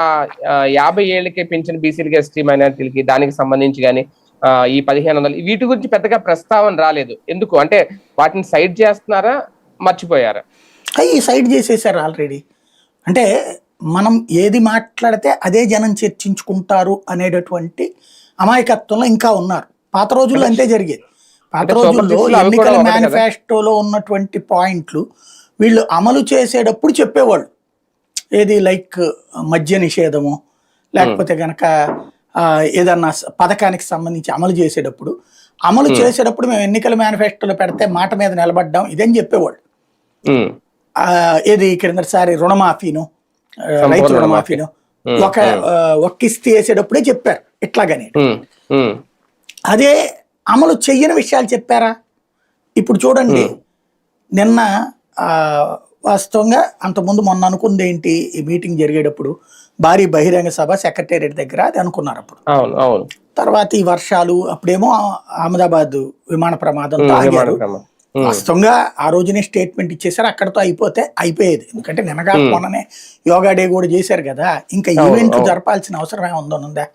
50 ఏళ్ళకే పెంచిన బీసీలకి, ఎస్టీ మైనారిటీలకి దానికి సంబంధించి కానీ ఈ 1500 వీటి గురించి పెద్దగా ప్రస్తావన రాలేదు. ఎందుకు అంటే వాటిని సైడ్ చేస్తున్నారా, మర్చిపోయారా? అవి సైడ్ చేసేసారు ఆల్రెడీ. అంటే మనం ఏది మాట్లాడితే అదే జనం చర్చించుకుంటారు అనేటటువంటి అమాయకత్వంలో ఇంకా ఉన్నారు. పాత రోజుల్లో అంతే జరిగేది. పాత రోజుల్లో ఎన్నికల మేనిఫెస్టోలో ఉన్నటువంటి పాయింట్లు వీళ్ళు అమలు చేసేటప్పుడు చెప్పేవాళ్ళు. ఏది లైక్ మద్య నిషేధము, లేకపోతే గనక ఏదన్నా పథకానికి సంబంధించి అమలు చేసేటప్పుడు మేము ఎన్నికల మేనిఫెస్టోలో పెడితే మాట మీద నిలబడ్డాం ఇదని చెప్పేవాళ్ళు. ఏది క్రిందసారి రుణమాఫీను, రైతు రుణమాఫీను ఒక కిస్తీ వేసేటప్పుడే చెప్పారు ఇట్లాగని. అదే అమలు చెయ్యని విషయాలు చెప్పారా? ఇప్పుడు చూడండి, నిన్న వాస్తవంగా అంతకుముందు మొన్న అనుకుంది ఏంటి, ఈ మీటింగ్ జరిగేటప్పుడు భారీ బహిరంగ సభ సెక్రటేరియట్ దగ్గర అది అనుకున్నారు. అప్పుడు తర్వాత ఈ వర్షాలు, అప్పుడేమో అహ్మదాబాద్ విమాన ప్రమాదంతో ఆగారు. వాస్తవంగా ఆ రోజునే స్టేట్మెంట్ ఇచ్చేసారు, అక్కడతో అయిపోయేది. ఎందుకంటే నిన్నగా మొన్ననే యోగా డే కూడా చేశారు కదా, ఇంకా ఈవెంట్లు జరపాల్సిన అవసరం ఏముందా?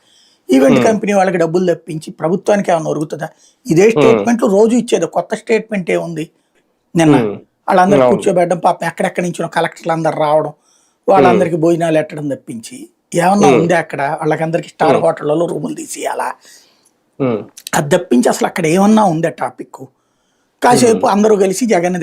ఈవెంట్ కంపెనీ వాళ్ళకి డబ్బులు తప్పించి ప్రభుత్వానికి ఏమైనా ఒరుగుతుందా? ఇదే స్టేట్మెంట్లు రోజు ఇచ్చేది, కొత్త స్టేట్మెంట్ ఏముంది? నిన్న వాళ్ళందరూ కూర్చోబెట్టడం, పాపం ఎక్కడెక్కడి నుంచో కలెక్టర్లు అందరు రావడం, వాళ్ళందరికీ భోజనాలు ఎట్టడం తప్పించి ఏమన్నా ఉంది అక్కడ? వాళ్ళకందరికి స్టార్ హోటళ్లలో రూములు తీసేయాలా? అది తప్పించి అసలు అక్కడ ఏమన్నా ఉందా టాపిక్? కాసేపు అందరూ కలిసి జగన్